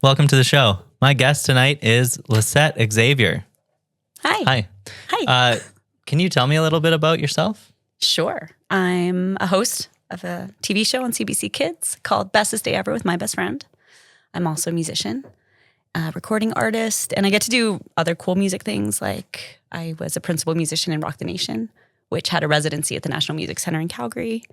Welcome to the show. My guest tonight is Lisette Xavier. Hi. Hi. Can you tell me a little bit about yourself? Sure. I'm a host of a TV show on CBC Kids called Bestest Day Ever with my best friend. I'm also a musician, a recording artist, and I get to do other cool music things, like I was a principal musician in Rock the Nation, which had a residency at the National Music Center in Calgary,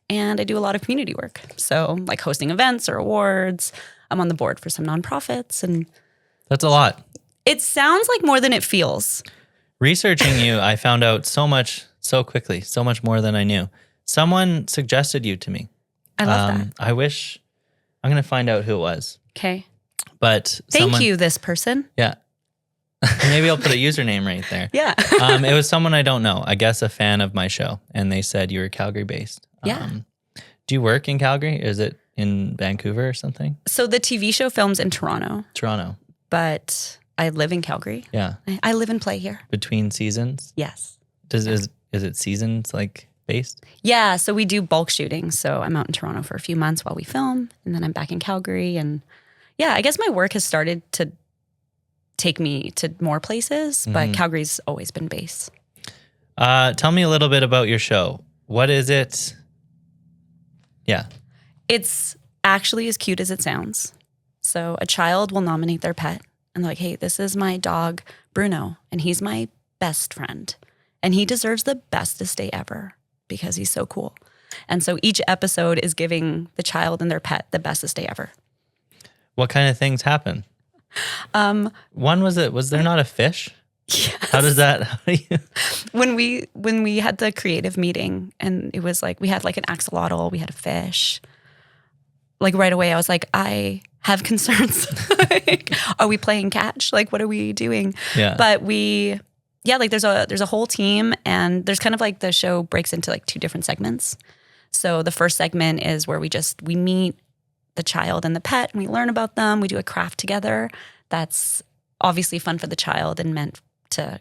and I do a lot of community work. So like hosting events or awards. I'm on the board for some nonprofits, and That's a lot. it sounds like more than it feels. Researching you, I found out so much so quickly, so much more than I knew. Someone suggested you to me. I love that. I'm going to find out who it was. Okay. But Thank you, this person. Yeah. Maybe I'll put a username right there. Yeah. It was someone I don't know, I guess a fan of my show, and they said you were Calgary based. Yeah. Do you work in Calgary? Is it in Vancouver or something? So the TV show films in Toronto, Toronto. but I live in Calgary. Yeah. I live and play here. Between seasons? Yes. Is it seasons like based? Yeah, so we do bulk shooting. So I'm out in Toronto for a few months while we film, and then I'm back in Calgary. And yeah, I guess my work has started to take me to more places, but Calgary's always been base. Tell me a little bit about your show. What is it? Yeah. It's actually as cute as it sounds. So a child will nominate their pet and they're like, hey, this is my dog, Bruno, and he's my best friend. And he deserves the bestest day ever because he's so cool. And so each episode is giving the child and their pet the bestest day ever. What kind of things happen? One was there not a fish? Yes. How does that? When we had the creative meeting, and it was like we had like an axolotl, we had a fish. Like right away, I was like, I have concerns. Like, are we playing catch? Like, what are we doing? Yeah. But like there's a whole team, and there's kind of like the show breaks into like two different segments. So the first segment is where we meet the child and the pet, and we learn about them. We do a craft together. That's obviously fun for the child and meant to,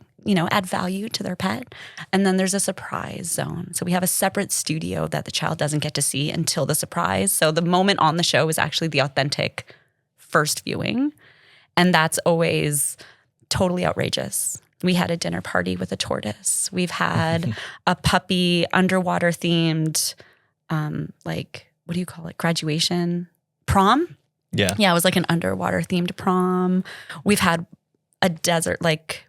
add value to their pet. And then there's a surprise zone. So we have a separate studio that the child doesn't get to see until the surprise. So the moment on the show is actually the authentic first viewing. And that's always totally outrageous. We had a dinner party with a tortoise. We've had a puppy underwater themed, what do you call it? Graduation? Prom? Yeah. Yeah, it was like an underwater themed prom. We've had a desert,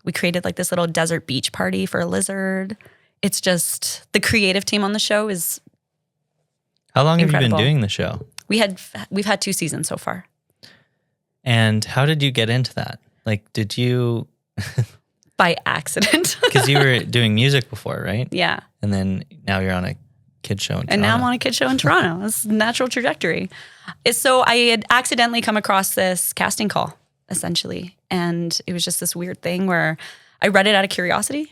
we created like this little desert beach party for a lizard. It's just, the creative team on the show is How long incredible. Have you been doing the show? We've had 2 seasons so far. And how did you get into that? Like, did you? By accident. Because you were doing music before, right? Yeah. And then now you're on a kid show in Toronto. And now I'm on a kid show in Toronto. It's a natural trajectory. So I had accidentally come across this casting call, essentially. And it was just this weird thing where I read it out of curiosity.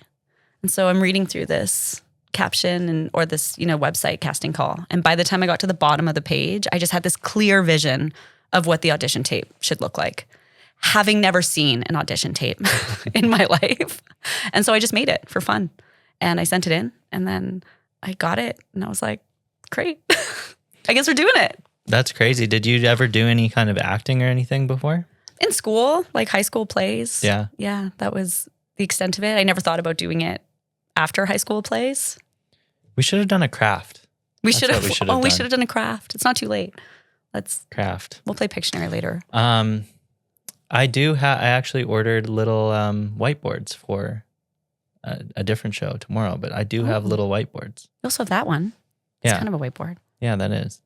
And so I'm reading through this caption or this, website casting call. And by the time I got to the bottom of the page, I just had this clear vision of what the audition tape should look like, having never seen an audition tape in my life. And so I just made it for fun. And I sent it in, and then I got it, and I was like, great. I guess we're doing it. That's crazy. Did you ever do any kind of acting or anything before? In school, like high school plays. Yeah. Yeah, that was the extent of it. I never thought about doing it after high school plays. We should have done a craft. We That's should what have. we should have We done. should have done a craft. It's not too late. Craft. We'll play Pictionary later. I actually ordered little whiteboards for a different show tomorrow, but I do have little whiteboards. We also have that one. It's Yeah. kind of a whiteboard. Yeah, that is.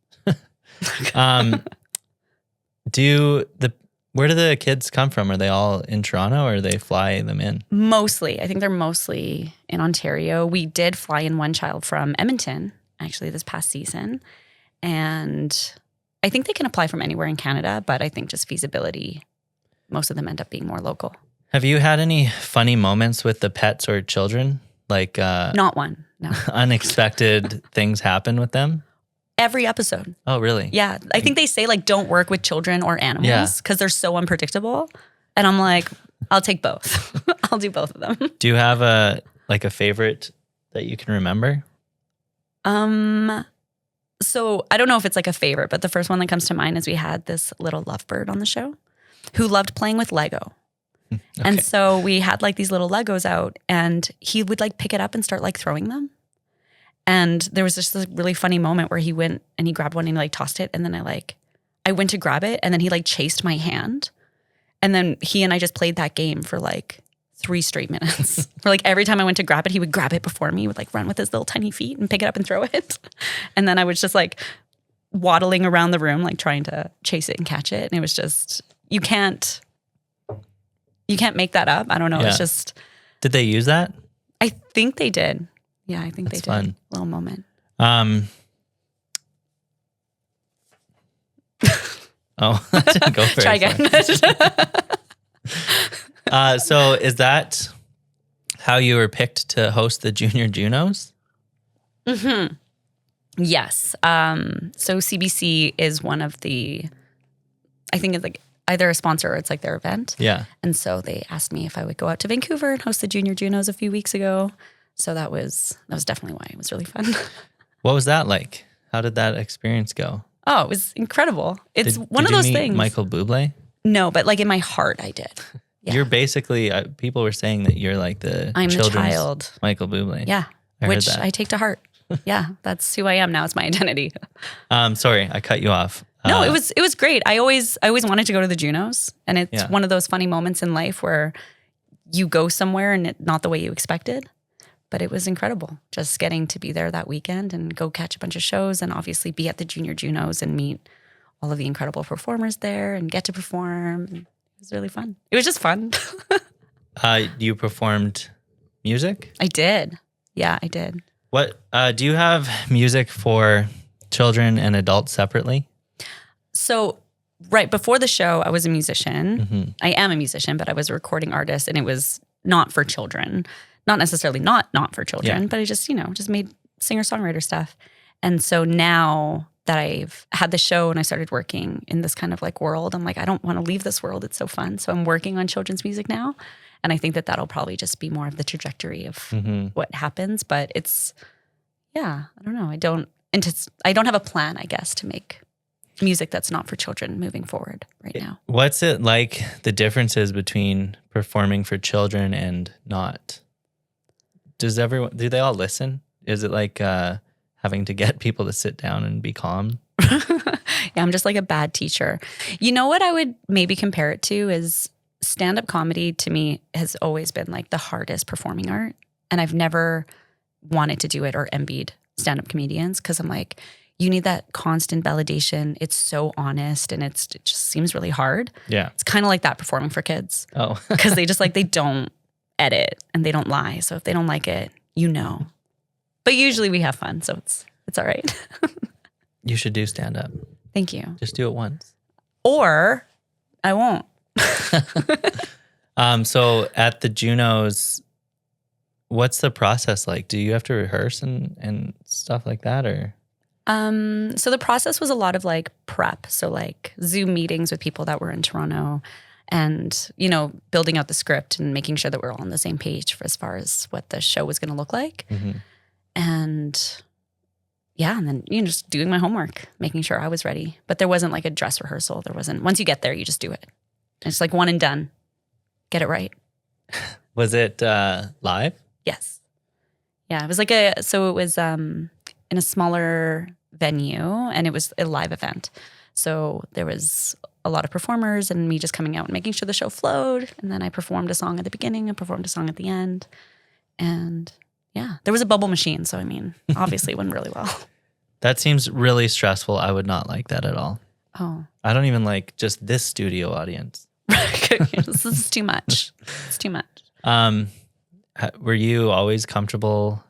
Where do the kids come from? Are they all in Toronto, or they fly them in? Mostly. I think they're mostly in Ontario. We did fly in one child from Edmonton, actually, this past season. And I think they can apply from anywhere in Canada, but I think just feasibility, most of them end up being more local. Have you had any funny moments with the pets or children? Like Not one, no. unexpected things happen with them? Every episode. Oh, really? Yeah. I think they say don't work with children or animals because they're so unpredictable. And I'm like, I'll take both. I'll do both of them. Do you have a favorite that you can remember? So I don't know if it's a favorite, but the first one that comes to mind is we had this little lovebird on the show. who loved playing with Lego. Okay. And so we had like these little Legos out, and he would like pick it up and start like throwing them. And there was just this really funny moment where he went and he grabbed one and he like tossed it. And then I went to grab it, and then he like chased my hand. And then he and I just played that game for like 3 straight minutes. Where like every time I went to grab it, he would grab it before me, would like run with his little tiny feet and pick it up and throw it. And then I was just like waddling around the room, like trying to chase it and catch it. And it was just, you can't make that up. I don't know. Yeah. It's just. Did they use that? I think they did. Yeah, I think That's they did. fun. A little moment. Oh, that didn't go very Try again. So is that how you were picked to host the Junior Junos? Mm-hmm. Yes. So CBC is one of the, I think it's like either a sponsor or it's like their event. Yeah. And so they asked me if I would go out to Vancouver and host the Junior Junos a few weeks ago. So that was definitely why. It was really fun. What was that like? How did that experience go? Oh, it was incredible. It's Did one of you those meet things. Michael Bublé? No, but like in my heart, I did. Yeah. You're basically, people were saying that you're like I'm the children's child. Michael Bublé. Yeah. I heard Which that. I take to heart. Yeah. That's who I am now. It's my identity. Sorry, I cut you off. No, it was great. I always wanted to go to the Junos, and it's Yeah. one of those funny moments in life where you go somewhere and it's not the way you expected. But it was incredible just getting to be there that weekend and go catch a bunch of shows and obviously be at the Junior Junos and meet all of the incredible performers there and get to perform. It was really fun. It was just fun. You performed music? I did. Yeah, I did. What do you have music for children and adults separately? So right before the show, I was a musician. Mm-hmm. I am a musician, but I was a recording artist, and it was not for children. Not necessarily not for children, Yeah. but I just made singer-songwriter stuff. And so now that I've had the show and I started working in this kind of like world, I'm like, I don't want to leave this world. It's so fun. So I'm working on children's music now. And I think that that'll probably just be more of the trajectory of what happens. But it's, I don't know. I don't have a plan, I guess, to make music that's not for children moving forward right now. What's it like, the differences between performing for children and not? Do they all listen? Is it like having to get people to sit down and be calm? Yeah, I'm just like a bad teacher. You know what I would maybe compare it to is stand-up comedy to me has always been like the hardest performing art. And I've never wanted to do it or envied stand-up comedians because I'm like, you need that constant validation. It's so honest and it just seems really hard. Yeah. It's kind of like that performing for kids Oh. because they just like, they don't edit and they don't lie. So if they don't like it, But usually we have fun, so it's all right. You should do stand up. Thank you. Just do it once. Or I won't. So at the Junos, what's the process like? Do you have to rehearse and stuff like that, or? So the process was a lot of like prep. So like Zoom meetings with people that were in Toronto and, building out the script and making sure that we're all on the same page for as far as what the show was going to look like. Mm-hmm. And and then, just doing my homework, making sure I was ready. But there wasn't like a dress rehearsal. There wasn't. Once you get there, you just do it. It's like one and done. Get it right. Was it live? Yes. Yeah, it was like so it was in a smaller venue and it was a live event. So there was a lot of performers and me just coming out and making sure the show flowed. And then I performed a song at the beginning and performed a song at the end. And there was a bubble machine. So, obviously it went really well. That seems really stressful. I would not like that at all. Oh. I don't even like just this studio audience. This is too much. It's too much. Were you always comfortable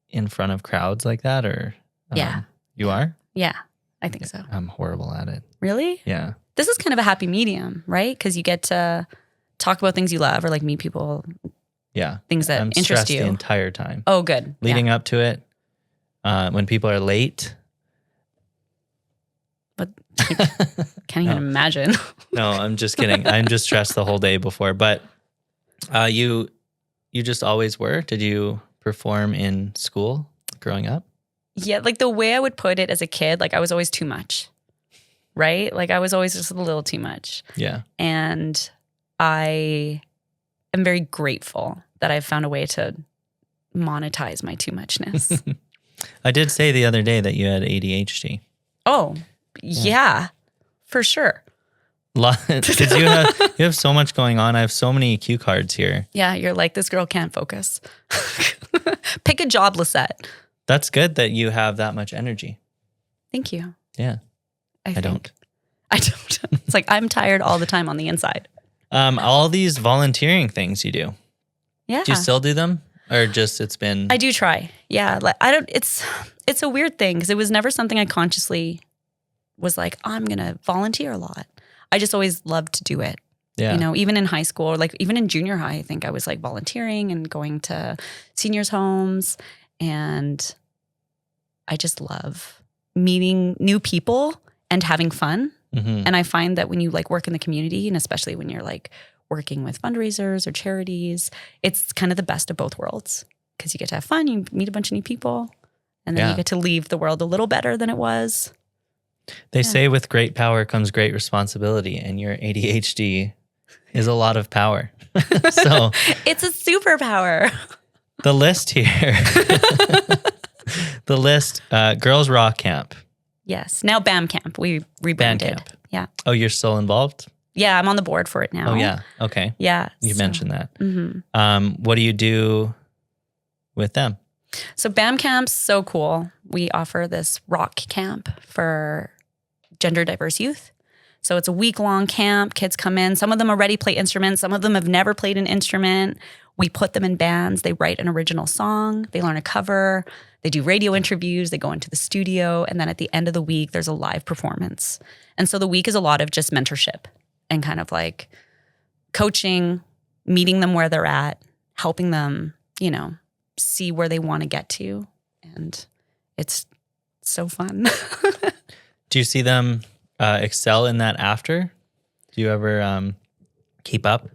in front of crowds like that, or? Yeah. You are? Yeah, I think so. I'm horrible at it. Really? Yeah. This is kind of a happy medium, right? Because you get to talk about things you love or like meet people. Yeah. Things that I'm interest stressed you the entire time. Oh, good. Leading up to it, when people are late. But can't even imagine. No, I'm just kidding. I'm just stressed the whole day before. But you just always were? Did you perform in school growing up? Yeah, like the way I would put it as a kid, like I was always too much. right? Like I was always just a little too much. Yeah. And I am very grateful that I've found a way to monetize my too muchness. I did say the other day that you had ADHD. Oh, yeah, for sure. Because you have so much going on. I have so many cue cards here. Yeah, you're like, this girl can't focus. Pick a job, Lisette. That's good that you have that much energy. Thank you. Yeah. I don't. It's like I'm tired all the time on the inside. All these volunteering things you do. Yeah. Do you still do them? Or just it's been... I do try. Yeah. Like, it's a weird thing because it was never something I consciously was like, I'm going to volunteer a lot. I just always loved to do it. Yeah. You know, even in high school, or like even in junior high, I think I was like volunteering and going to seniors' homes. And I just love meeting new people and having fun. Mm-hmm. And I find that when you like work in the community, and especially when you're like working with fundraisers or charities, it's kind of the best of both worlds because you get to have fun, you meet a bunch of new people, and then you get to leave the world a little better than it was. They say with great power comes great responsibility, and your ADHD is a lot of power. So it's a superpower. The list here, Girls Rock Camp. Yes. Now BAM Camp. We rebranded. Camp. Yeah. Oh, you're still involved? Yeah, I'm on the board for it now. Oh, yeah. Okay. Yeah. You mentioned that. Mm-hmm. What do you do with them? So BAM Camp's so cool. We offer this rock camp for gender diverse youth. So it's a week-long camp. Kids come in. Some of them already play instruments. Some of them have never played an instrument. We put them in bands. They write an original song. They learn a cover. They do radio interviews. They go into the studio. And then at the end of the week, there's a live performance. And so the week is a lot of just mentorship and kind of like coaching, meeting them where they're at, helping them, you know, see where they want to get to. And it's so fun. Do you see them excel in that after? Do you ever keep up?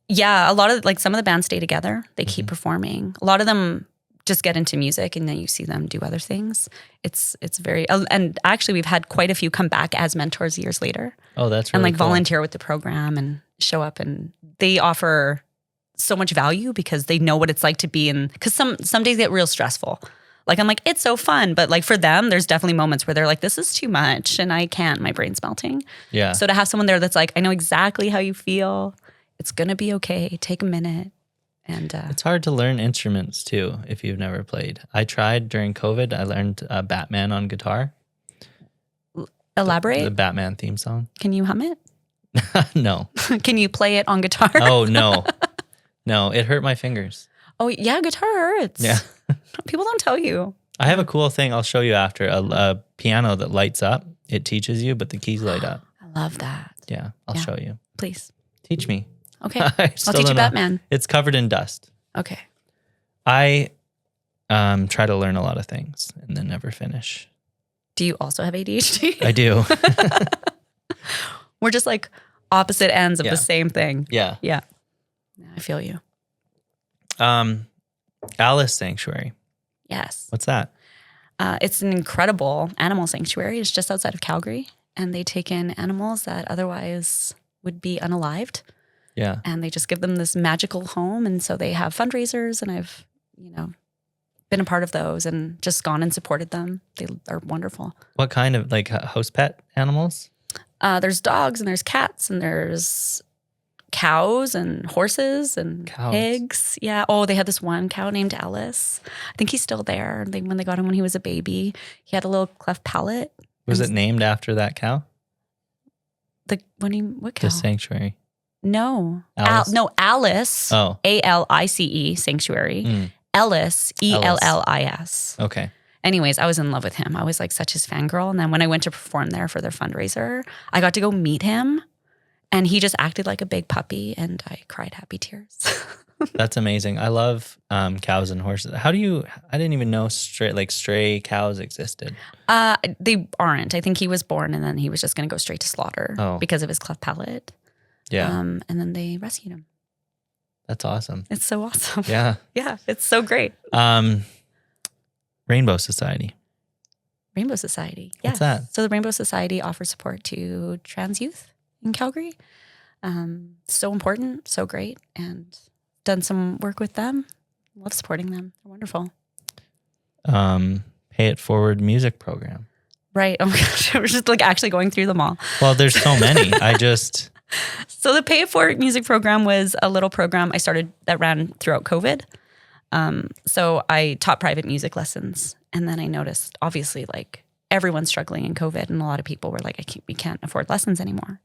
Yeah, a lot of like some of the bands stay together. They keep performing. A lot of them just get into music and then you see them do other things. It's very, and actually we've had quite a few come back as mentors years later. Oh, that's really and like cool. Volunteer with the program and show up, and they offer so much value because they know what it's like to be in, because some days get real stressful. Like I'm like, it's so fun. But like for them, there's definitely moments where they're like, this is too much and I can't, my brain's melting. Yeah. So to have someone there that's like, I know exactly how you feel. It's going to be okay. Take a minute. And it's hard to learn instruments too if you've never played. I tried during COVID. I learned Batman on guitar. Elaborate. The Batman theme song. Can you hum it? No. Can you play it on guitar? Oh, no. No, it hurt my fingers. Oh, yeah, guitar hurts. Yeah. People don't tell you. I have a cool thing I'll show you after. A piano that lights up. It teaches you, but the keys light up. I love that. Yeah, I'll show you. Please. Teach me. Okay. I'll teach you Batman. It's covered in dust. Okay. I try to learn a lot of things and then never finish. Do you also have ADHD? I do. We're just like opposite ends of the same thing. Yeah. Yeah. I feel you. Alice Sanctuary. Yes. What's that? It's an incredible animal sanctuary. It's just outside of Calgary. And they take in animals that otherwise would be unalived. Yeah. And they just give them this magical home. And so they have fundraisers, and I've, been a part of those and just gone and supported them. They are wonderful. What kind of house pet animals? There's dogs and there's cats and there's cows and horses and pigs. Yeah. Oh, they had this one cow named Ellis. I think he's still there. When they got him when he was a baby, he had a little cleft palate. Was it named after that cow? What cow? The sanctuary. No. Alice? Alice. Oh. ALICE sanctuary. Ellis, ELLIS. Okay. Anyways, I was in love with him. I was like such his fangirl. And then when I went to perform there for their fundraiser, I got to go meet him. And he just acted like a big puppy, and I cried happy tears. That's amazing. I love cows and horses. I didn't even know stray cows existed. They aren't. I think he was born and then he was just going to go straight to slaughter because of his cleft palate. Yeah. And then they rescued him. That's awesome. It's so awesome. Yeah. Yeah, it's so great. Rainbow Society. Rainbow Society. Yes. What's that? So the Rainbow Society offers support to trans youth in Calgary. So important, so great, and done some work with them. Love supporting them. They're wonderful. Pay It Forward music program. Right. Oh my gosh. We're just like actually going through them all. Well, there's so many. So the Pay It Forward music program was a little program I started that ran throughout COVID. So I taught private music lessons, and then I noticed obviously like everyone's struggling in COVID, and a lot of people were like, we can't afford lessons anymore,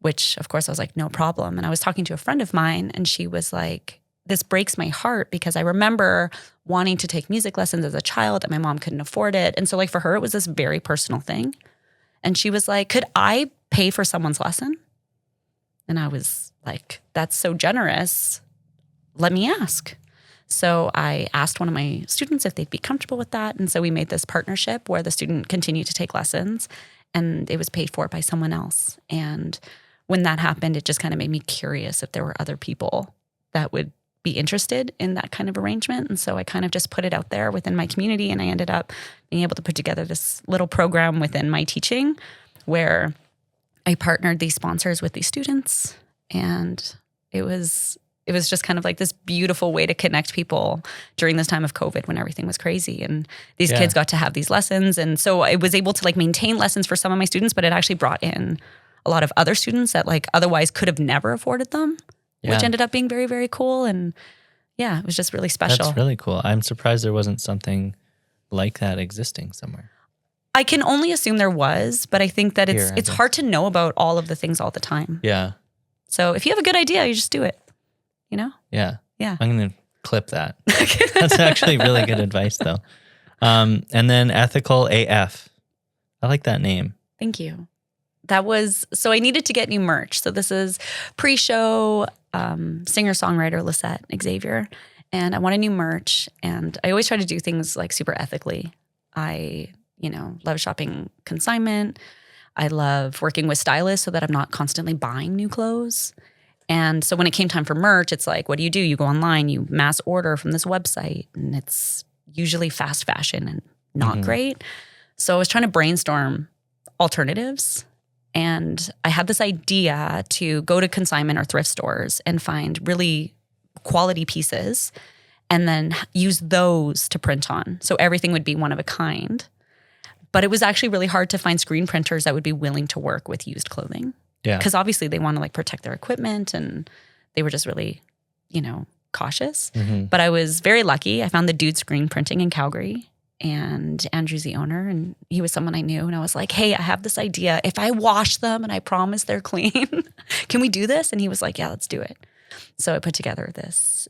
which of course I was like, no problem. And I was talking to a friend of mine, and she was like, this breaks my heart because I remember wanting to take music lessons as a child and my mom couldn't afford it. And so like for her, it was this very personal thing. And she was like, could I pay for someone's lesson? And I was like, that's so generous. Let me ask. So I asked one of my students if they'd be comfortable with that. And so we made this partnership where the student continued to take lessons and it was paid for by someone else. And when that happened, it just kind of made me curious if there were other people that would be interested in that kind of arrangement. And so I kind of just put it out there within my community, and I ended up being able to put together this little program within my teaching where I partnered these sponsors with these students, and it was just kind of like this beautiful way to connect people during this time of COVID when everything was crazy. And these kids got to have these lessons. And so I was able to like maintain lessons for some of my students, but it actually brought in a lot of other students that like otherwise could have never afforded them. Which ended up being very, very cool. And yeah, it was just really special. That's really cool. I'm surprised there wasn't something like that existing somewhere. I can only assume there was, but I think that it's hard to know about all of the things all the time. Yeah. So if you have a good idea, you just do it, you know? Yeah. Yeah. I'm going to clip that. That's actually really good advice though. And then Ethical AF. I like that name. Thank you. So I needed to get new merch. So this is pre-show singer-songwriter Lisette Xavier. And I wanted new merch. And I always try to do things like super ethically. I, love shopping consignment. I love working with stylists so that I'm not constantly buying new clothes. And so when it came time for merch, it's like, what do? You go online, you mass order from this website, and it's usually fast fashion and not great. So I was trying to brainstorm alternatives. And I had this idea to go to consignment or thrift stores and find really quality pieces and then use those to print on. So everything would be one of a kind. But it was actually really hard to find screen printers that would be willing to work with used clothing. Yeah. Because obviously they want to like protect their equipment, and they were just really, cautious. But I was very lucky. I found the Dude Screen Printing in Calgary. And Andrew's the owner, and he was someone I knew. And I was like, hey, I have this idea. If I wash them and I promise they're clean, can we do this? And he was like, yeah, let's do it. So I put together this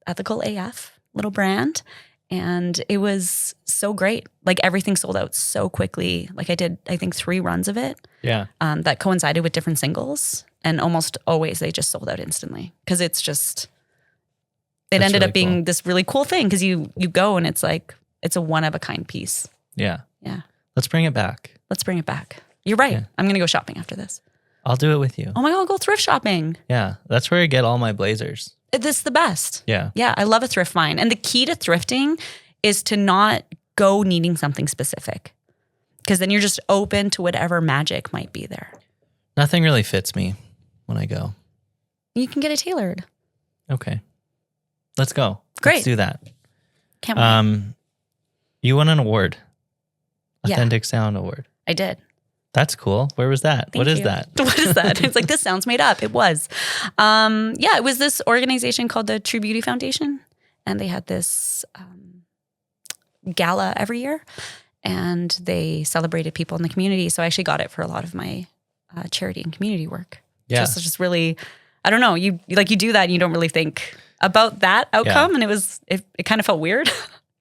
Ethical AF little brand, and it was so great. Like everything sold out so quickly. Like I did, I think 3 runs of it. Yeah. That coincided with different singles. And almost always they just sold out instantly. Because it's just, it ended up being this really cool thing. Because you go and it's like, it's a one-of-a-kind piece. Yeah. Yeah. Let's bring it back. You're right. Yeah. I'm going to go shopping after this. I'll do it with you. Oh my God, I'll go thrift shopping. Yeah. That's where I get all my blazers. This is the best. Yeah. Yeah. I love a thrift find. And the key to thrifting is to not go needing something specific. Because then you're just open to whatever magic might be there. Nothing really fits me when I go. You can get it tailored. Okay. Let's go. Great. Let's do that. Can't wait. You won an award. Yeah. Authentic Sound Award. I did. That's cool. Where was that? Thank you. That? What is that? It's like, this sounds made up. It was. It was this organization called the True Beauty Foundation. And they had this gala every year. And they celebrated people in the community. So I actually got it for a lot of my charity and community work. Yeah. Just really, I don't know. You do that and you don't really think about that outcome. Yeah. And it kind of felt weird.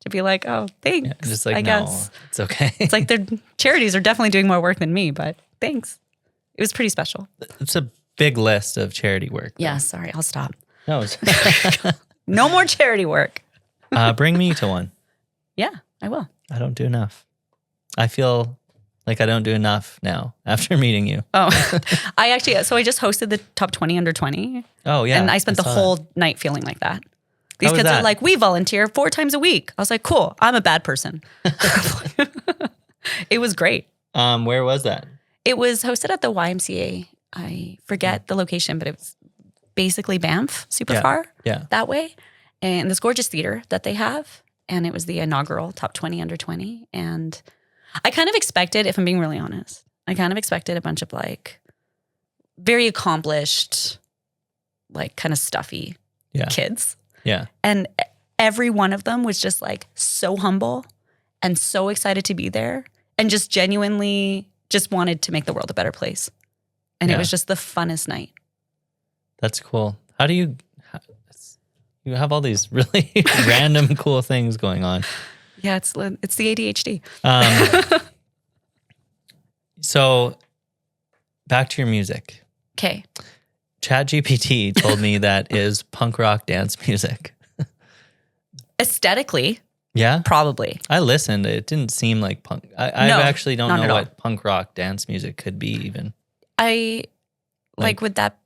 To be like, oh, thanks. Yeah, just like, I guess. It's okay. It's like their charities are definitely doing more work than me, but thanks. It was pretty special. It's a big list of charity work. Yeah, sorry, I'll stop. No, no more charity work. Bring me to one. Yeah, I will. I don't do enough. I feel like I don't do enough now after meeting you. Oh, I just hosted the top 20 under 20. Oh, yeah. And I spent the whole night feeling like that. These kids are like, we volunteer 4 times a week. I was like, cool, I'm a bad person. It was great. Where was that? It was hosted at the YMCA. I forget the location, but it was basically Banff, super far that way. And this gorgeous theater that they have. And it was the inaugural Top 20 Under 20. And I kind of expected, if I'm being really honest, I kind of expected a bunch of like very accomplished, like kind of stuffy kids. Yeah. And every one of them was just like so humble and so excited to be there and just genuinely just wanted to make the world a better place. And it was just the funnest night. That's cool. How do you have all these really random cool things going on? Yeah, it's the ADHD. So back to your music. Okay. ChatGPT told me that is punk rock dance music. Aesthetically. Yeah? Probably. I listened. It didn't seem like punk. I actually don't know what punk rock dance music could be even. Would that,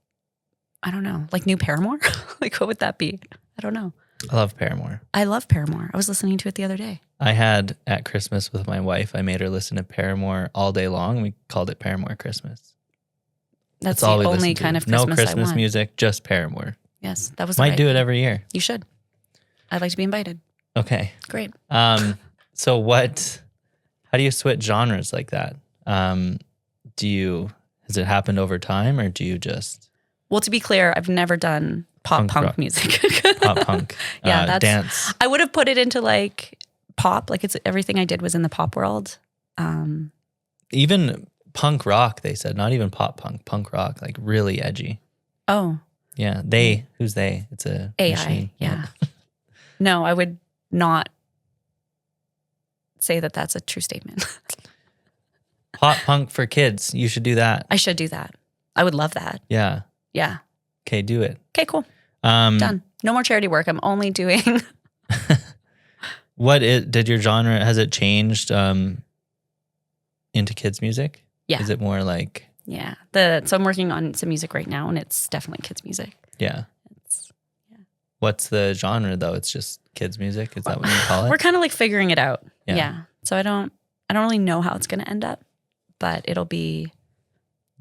I don't know, like new Paramore? Like what would that be? I don't know. I love Paramore. I love Paramore. I was listening to it the other day. I had at Christmas with my wife, I made her listen to Paramore all day long. We called it Paramore Christmas. That's the only kind of Christmas No Christmas music, just Paramore. Yes, that was Might do it every year. You should. I'd like to be invited. Okay. Great. So how do you switch genres like that? Has it happened over time or do you just? Well, to be clear, I've never done punk music. Pop punk. Yeah, that's dance. I would have put it into like pop. Like it's everything I did was in the pop world. Even punk rock, they said, not even punk rock, like really edgy. Oh. Yeah. Who's they? It's a AI. machine. Yeah. No, I would not say that that's a true statement. Pop punk for kids. You should do that. I should do that. I would love that. Yeah. Yeah. Okay, do it. Okay, cool. Done. No more charity work. I'm only doing. Did your genre, has it changed into kids music? Yeah. Is it more like? Yeah. So I'm working on some music right now and it's definitely kids music. Yeah. What's the genre though? It's just kids music? Is that what you call it? We're kind of like figuring it out. Yeah. So I don't really know how it's going to end up, but it'll be.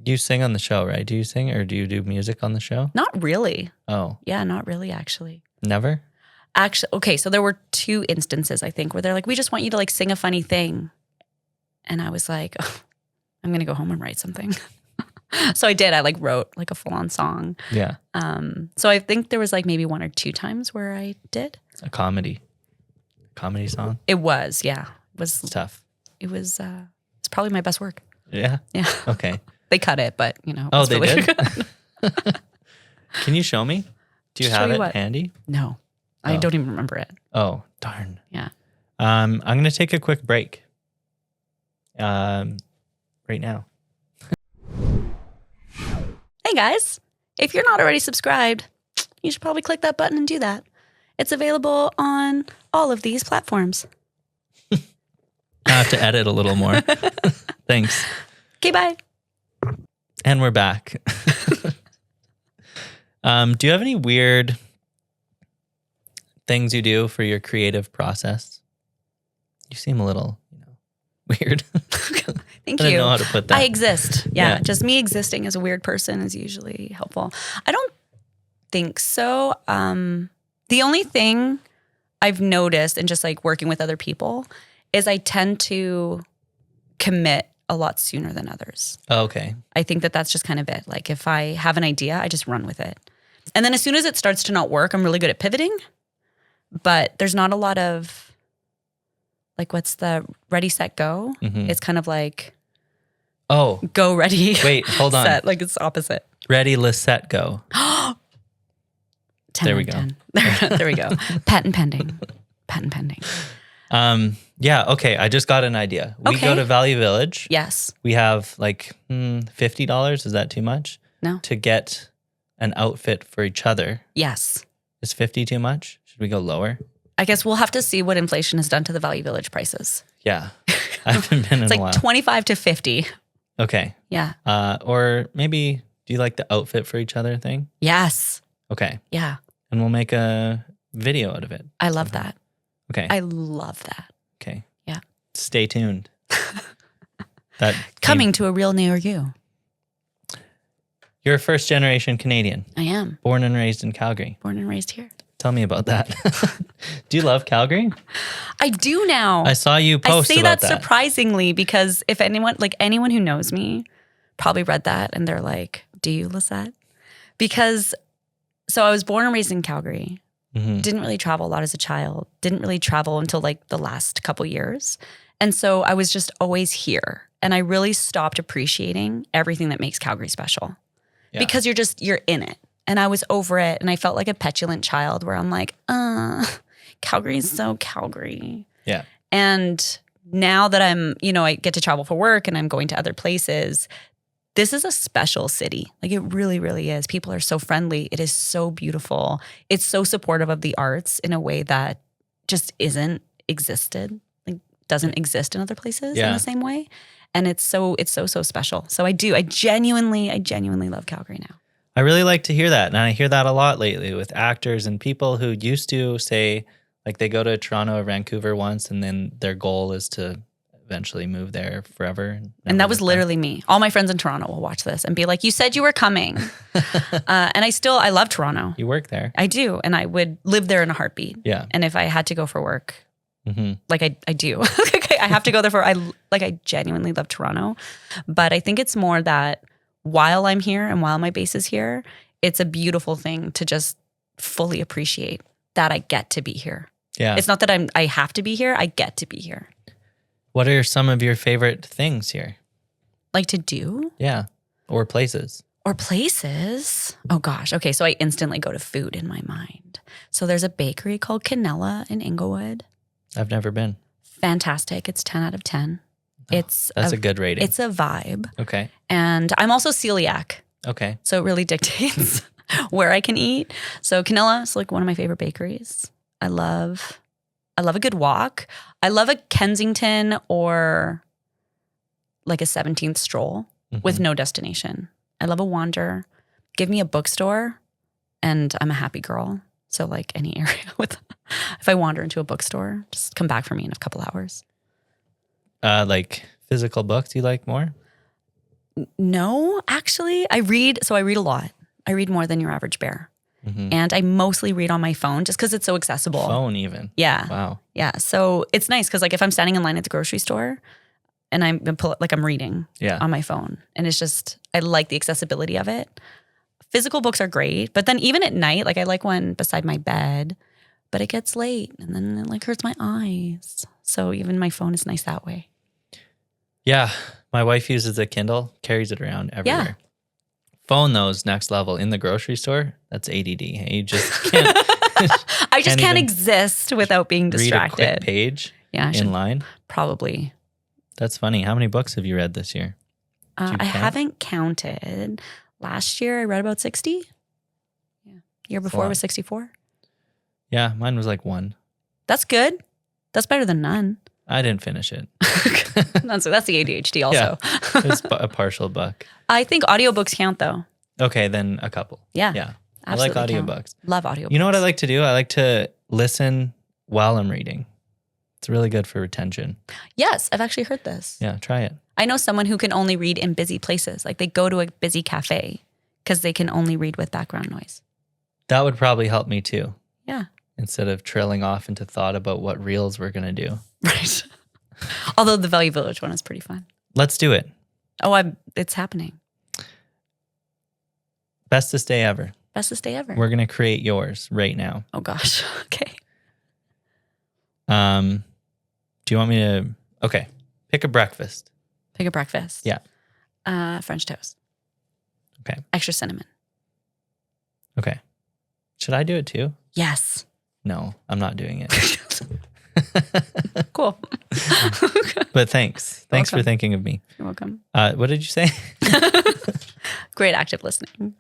You sing on the show, right? Do you sing or do you do music on the show? Not really. Oh. Yeah, not really actually. Never? Actually, okay, so there were 2 instances I think where they're like, we just want you to like sing a funny thing. And I was like, oh, I'm going to go home and write something. So I did. I like wrote like a full-on song. Yeah. So I think there was like maybe 1 or 2 times where I did. A comedy song? It was, yeah. It's tough. It's probably my best work. Yeah? Yeah. Okay. They cut it, but you know. Oh, they did? Can you show me? Do you have it handy? No. I don't even remember it. Oh, darn. Yeah. I'm going to take a quick break. Right now. Hey guys, if you're not already subscribed, you should probably click that button and do that. It's available on all of these platforms. I have to edit a little more. Thanks. Okay, bye. And we're back. Do you have any weird things you do for your creative process? You seem a little, weird. Thank I you. don't know how to put that. I exist. Yeah, just me existing as a weird person is usually helpful. I don't think so. The only thing I've noticed in just like working with other people is I tend to commit a lot sooner than others. Oh, okay. I think that that's just kind of it. Like if I have an idea, I just run with it. And then as soon as it starts to not work, I'm really good at pivoting. But there's not a lot of like, what's the ready, set, go? Mm-hmm. It's kind of like, go ready. Wait, hold on. Set. Like it's opposite. Ready, Lisette, go. 10 there we go. go. There we go. Patent pending. Patent pending. Yeah, okay. I just got an idea. We go to Value Village. Yes. We have like $50. Is that too much? No. To get an outfit for each other. Yes. Is 50 too much? Should we go lower? I guess we'll have to see what inflation has done to the Value Village prices. Yeah. I haven't been in a while. It's like 25 to 50. Okay. Yeah. Or maybe, do you like the outfit for each other thing? Yes. Okay. Yeah. And we'll make a video out of it. I love that. Okay. I love that. Okay. Yeah. Stay tuned. That Coming to a real near you. You're a first generation Canadian. I am. Born and raised in Calgary. Born and raised here. Tell me about that. Do you love Calgary? I do now. I saw you post I say about that surprisingly because if anyone who knows me probably read that and they're like, do you, Lisette? Because, so I was born and raised in Calgary. Mm-hmm. Didn't really travel a lot as a child. Didn't really travel until like the last couple years. And so I was just always here. And I really stopped appreciating everything that makes Calgary special. Yeah. Because you're in it. And I was over it. And I felt like a petulant child where I'm like, Calgary's so Calgary. Yeah. And now that I'm, I get to travel for work and I'm going to other places, this is a special city. Like it really, really is. People are so friendly. It is so beautiful. It's so supportive of the arts in a way that just doesn't exist in other places in the same way. And it's so special. So I genuinely love Calgary now. I really like to hear that. And I hear that a lot lately with actors and people who used to say, like they go to Toronto or Vancouver once and then their goal is to eventually move there forever. And that was literally me. All my friends in Toronto will watch this and be like, you said you were coming. And I love Toronto. You work there. I do. And I would live there in a heartbeat. Yeah. And if I had to go for work, like I do. I have to go there I genuinely love Toronto. But I think it's more that while I'm here and while my base is here, it's a beautiful thing to just fully appreciate that I get to be here. Yeah. It's not that I have to be here. I get to be here. What are some of your favorite things here? Like to do? Yeah. Or places. Or places. Oh gosh. Okay. So I instantly go to food in my mind. So there's a bakery called Canella in Inglewood. I've never been. Fantastic. It's 10 out of 10. That's a good rating. It's a vibe. Okay. And I'm also celiac. Okay. So it really dictates where I can eat. So Canella is like one of my favorite bakeries. I love a good walk. I love a Kensington or like a 17th stroll with no destination. I love a wander. Give me a bookstore and I'm a happy girl. So like any area if I wander into a bookstore, just come back for me in a couple hours. Like physical books you like more? No, actually, I read a lot. I read more than your average bear. And I mostly read on my phone just because it's so accessible. Phone even? Yeah. Wow. Yeah. So it's nice because like if I'm standing in line at the grocery store and I'm reading on my phone and it's just, I like the accessibility of it. Physical books are great, but then even at night, like I like one beside my bed, but it gets late and then it like hurts my eyes. So even my phone is nice that way. Yeah. My wife uses a Kindle, carries it around everywhere. Yeah. Phone though is next level. In the grocery store, that's ADD. You just can't. I just can't exist without being distracted. Read a quick page in line. Probably. That's funny. How many books have you read this year? I haven't counted. Last year I read about 60. Yeah. Year before was 64. Yeah, mine was like 1. That's good. That's better than none. I didn't finish it. That's the ADHD also. Yeah, it's a partial book. I think audiobooks count though. Okay, then a couple. Yeah. Yeah. I like audiobooks. Love audiobooks. You know what I like to do? I like to listen while I'm reading. It's really good for retention. Yes, I've actually heard this. Yeah, try it. I know someone who can only read in busy places. Like they go to a busy cafe because they can only read with background noise. That would probably help me too. Yeah. Instead of trailing off into thought about what reels we're going to do. Right. Although the Value Village one is pretty fun. Let's do it. Oh, it's happening. Bestest Day Ever. Bestest Day Ever. We're going to create yours right now. Oh gosh. Okay. Do you want me to? Okay. Pick a breakfast. Pick a breakfast. Yeah. French toast. Okay. Extra cinnamon. Okay. Should I do it too? Yes. No, I'm not doing it. Cool. But thanks. Thanks for thinking of me. You're welcome. What did you say? Great active listening.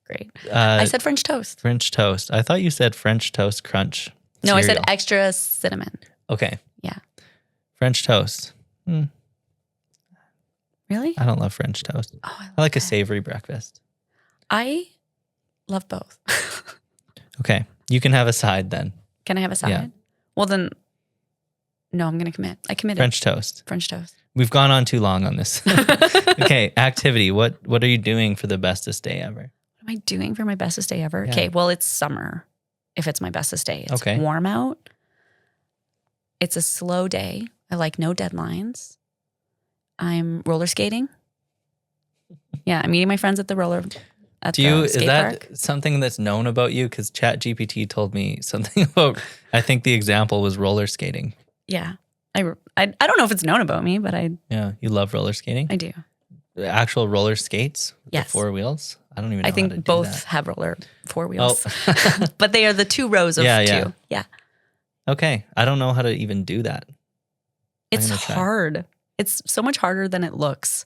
Great. I said French toast. French toast. I thought you said French toast crunch. No, cereal. I said extra cinnamon. Okay. Yeah. French toast. Really? I don't love French toast. Oh, I like a savory breakfast. I love both. Okay. You can have a side then. Can I have a side? Yeah. Well then, no, I'm going to commit. I committed. French toast. French toast. We've gone on too long on this. Okay, activity. What are you doing for the bestest day ever? What am I doing for my bestest day ever? Yeah. Okay, well, it's summer if it's my bestest day. It's Okay. warm out. It's a slow day. I like no deadlines. I'm roller skating. Yeah, I'm meeting my friends at the skate park. That something that's known about you? Because ChatGPT told me something about, I think the example was roller skating. Yeah. I don't know if it's known about me, but I You love roller skating? do. The actual roller skates with Yes. the 4 wheels? I don't even know I how to think do both that. have roller 4 wheels. Oh. But they are the 2 rows of Yeah. 2. Yeah. Okay. I don't know how to even do that. It's gonna try. hard. It's so much harder than it looks.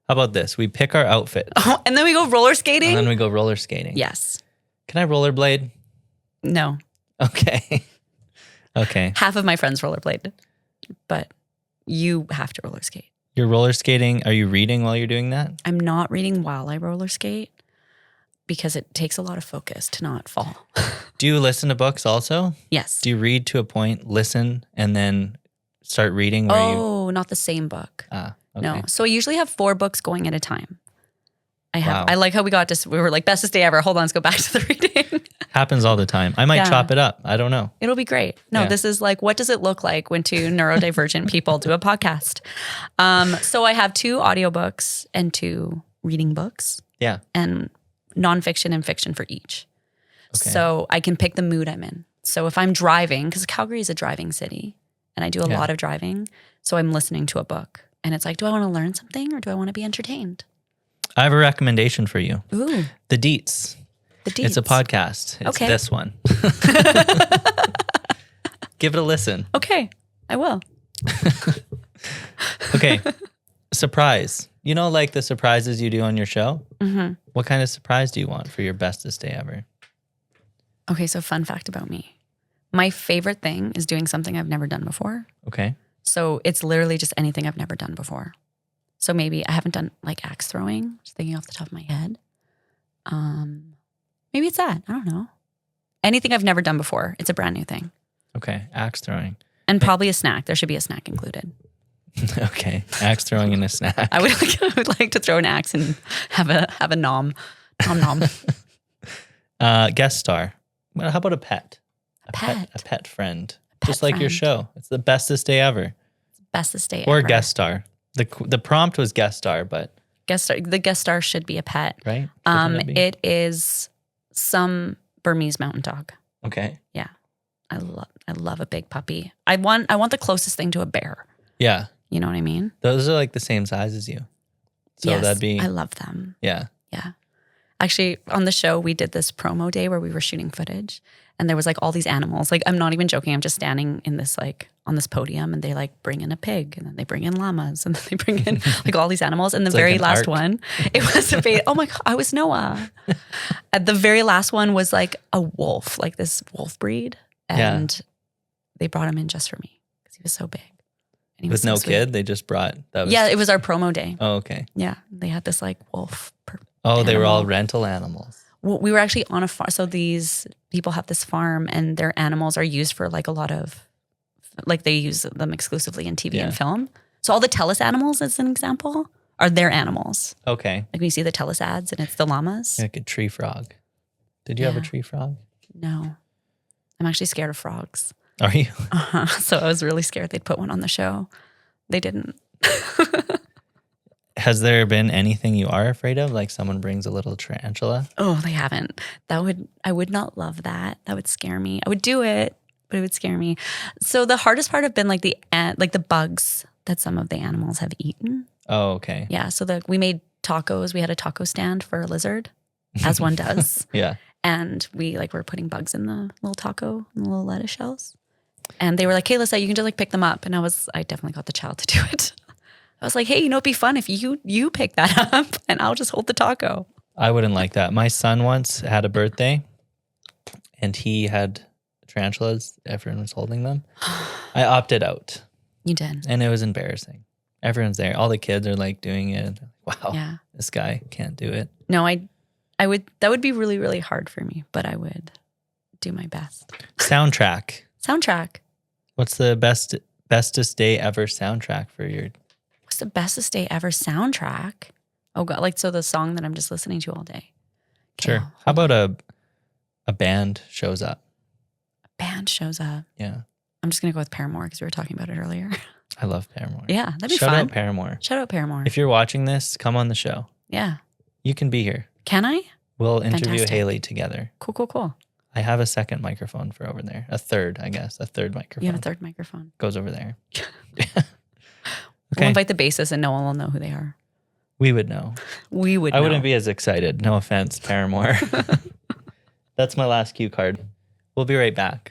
How about this? We pick our outfit Oh, and then we go roller skating? and then we go roller skating. Yes. Can I rollerblade? No. Okay. Okay. Half of my friends rollerblade, but you have to roller skate. You're roller skating. Are you reading while you're doing that? I'm not reading while I roller skate because it takes a lot of focus to not fall. Do you listen to books also? Yes. Do you read to a point, listen, and then start reading where you... Oh, not the same book. Okay. No. So I usually have 4 books going at a time. Wow. I like how we were like, bestest day ever. Hold on, let's go back to the reading. Happens all the time. I might Yeah. chop it up. I don't know. It'll be great. No, Yeah. This is like, what does it look like when 2 neurodivergent people do a podcast? So I have 2 audiobooks and 2 reading books Yeah. and nonfiction and fiction for each. Okay. So I can pick the mood I'm in. So if I'm driving, because Calgary is a driving city and I do a Yeah. lot of driving, so I'm listening to a book and it's like, do I want to learn something or do I want to be entertained? I have a recommendation for you. Ooh, The Deets. the deets. It's a podcast. It's Okay. this one. Give it a listen. Okay, I will. Okay. Surprise. You know, like the surprises you do on your show? Mm-hmm. What kind of surprise do you want for your bestest day ever? Okay, so fun fact about me. My favorite thing is doing something I've never done before. Okay. So it's literally just anything I've never done before. So maybe I haven't done like axe throwing, just thinking off the top of my head. Maybe it's that. I don't know. Anything I've never done before. It's a brand new thing. Okay. Axe throwing. And probably a snack. There should be a snack included. Okay. Axe throwing and a snack. I would like to throw an axe and have a nom. Nom. Guest star. Well, how about a pet? A pet. A pet friend. Pet Just like your friend. show. It's the bestest day ever. Bestest day Or ever. guest star. The prompt was guest star, but Guest star. The guest star should be a pet. right? Shouldn't it be? It is some Burmese mountain dog. Okay. I love a big puppy. I want the closest thing to a bear. Yeah. You know what I mean? Those are like the same size as you. So Yes, that'd be I love them. yeah. Yeah. Actually, on the show, we did this promo day where we were shooting footage and there was like all these animals. Like, I'm not even joking. I'm just standing in this, like, on this podium and they like bring in a pig and then they bring in llamas and then they bring in like all these animals. And the It's like very an last arc. one, it was oh my God, I was Noah. The very last one was like a wolf, like this wolf breed. And they brought him in just for me because he was so big. And he was With so no sweet. kid, they just brought that was Yeah, it was our promo day. Oh, okay. Yeah, they had this like wolf. Oh, they were all animal. rental animals. Well, we were actually on a farm. So these people have this farm and their animals are used for like a lot of, like they use them exclusively in TV Yeah. and film. So all the TELUS animals, as an example, are their animals. Okay. Like when you see the TELUS ads and it's the llamas. Like a tree frog. Did you have a Yeah. tree frog? No, I'm actually scared of frogs. Are you? So I was really scared they'd put one on the show. They didn't. Has there been anything you are afraid of? Like someone brings a little tarantula? Oh, they haven't. I would not love that. That would scare me. I would do it, but it would scare me. So the hardest part have been like the bugs that some of the animals have eaten. Oh, okay. Yeah. So we made tacos. We had a taco stand for a lizard, as one does. Yeah. And we were putting bugs in the little taco, in the little lettuce shells. And they were like, hey, Lisette, you can just like pick them up. And I definitely got the child to do it. I was like, hey, it'd be fun if you pick that up and I'll just hold the taco. I wouldn't like that. My son once had a birthday and he had tarantulas. Everyone was holding them. I opted out You did. and it was embarrassing. Everyone's there. All the kids are like doing it. Wow, Yeah. this guy can't do it. No, I would, that would be really, really hard for me, but I would do my best. Soundtrack. Soundtrack. What's the bestest day ever soundtrack for your What's the Bestest Day Ever soundtrack? Oh God, like so the song that I'm just listening to all day. Sure. How about a band shows up? A band shows up. Yeah. I'm just gonna go with Paramore because we were talking about it earlier. I love Paramore. Yeah, that'd be Shout fun. out Paramore. Shout out Paramore. If you're watching this, come on the show. Yeah. You can be here. Can I? We'll interview Fantastic. Haley together. Cool. I have a second microphone for over there. A third, I guess. A third microphone. You have a third microphone. Goes over there. We'll invite the bassist and no one will know who they are. We would know. We would I know. wouldn't be as excited. No offense, Paramore. That's my last cue card. We'll be right back.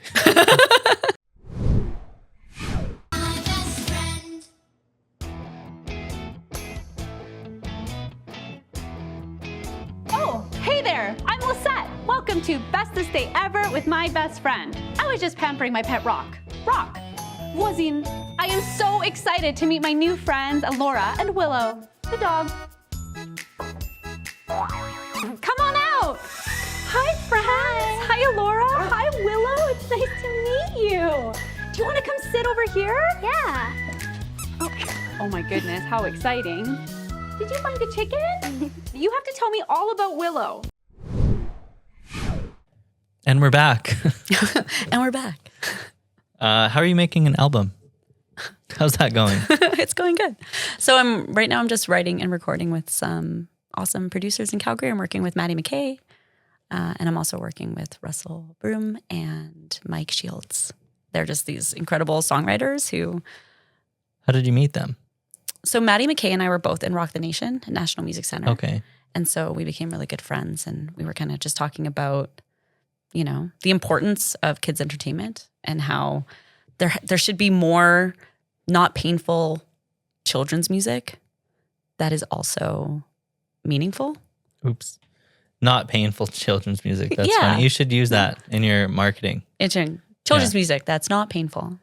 Oh, hey there, I'm Lisette. Welcome to Bestest Day Ever with my best friend. I was just pampering my pet Rock. Rock. Wazin, I am so excited to meet my new friends, Alora and Willow, the dog. Come on out. Hi, friends. Hi, Alora. Hi, Willow. It's nice to meet you. Do you want to come sit over here? Yeah. Oh my goodness, how exciting. Did you find the chicken? You have to tell me all about Willow. And we're back. And we're back. How are you making an album? How's that going? It's going good. So right now I'm just writing and recording with some awesome producers in Calgary. I'm working with Maddie McKay, and I'm also working with Russell Broom and Mike Shields. They're just these incredible songwriters who... How did you meet them? So Maddie McKay and I were both in Rock the Nation at National Music Center. Okay. And so we became really good friends, and we were kind of just talking about, you know, the importance of kids' entertainment and how there should be more not painful children's music that is also meaningful. Oops. Not painful children's music. That's Yeah. funny. You should use that in your marketing. Children's music that's not painful.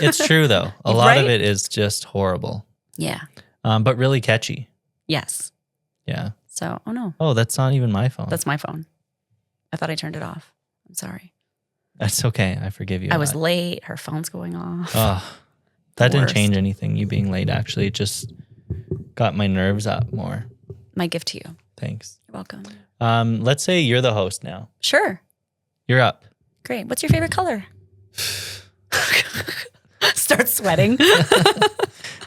It's true, though. A lot of Right? it is just horrible, Yeah. but really catchy. Yes. Yeah. So, oh no, Oh, that's not even my phone. that's my phone. I thought I turned it off. I'm sorry. That's okay. I forgive you. I was that. late. Her phone's going off. Oh, that didn't Worst. change anything. You being late actually just got my nerves up more. My gift to you. Thanks. You're welcome. Let's say you're the host now. Sure. You're up. Great. What's your favorite color? Start sweating. I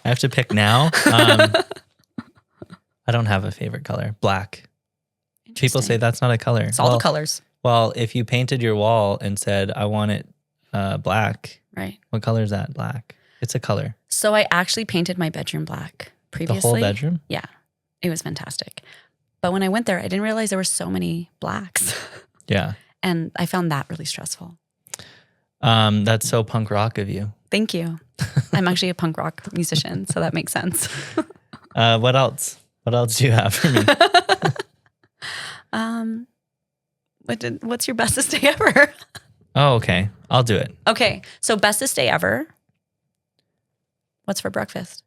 have to pick now. I don't have a favorite color. Black. People say that's not a color. It's all the colors. Well, if you painted your wall and said, I want it black, Right. what color is that? Black. It's a color. So I actually painted my bedroom black previously. The whole bedroom? Yeah. It was fantastic. But when I went there, I didn't realize there were so many blacks. Yeah. And I found that really stressful. That's so punk rock of you. Thank you. I'm actually a punk rock musician, so that makes sense. What else? What else do you have for me? What's your bestest day ever? Oh, okay. I'll do it. Okay, so bestest day ever. What's for breakfast?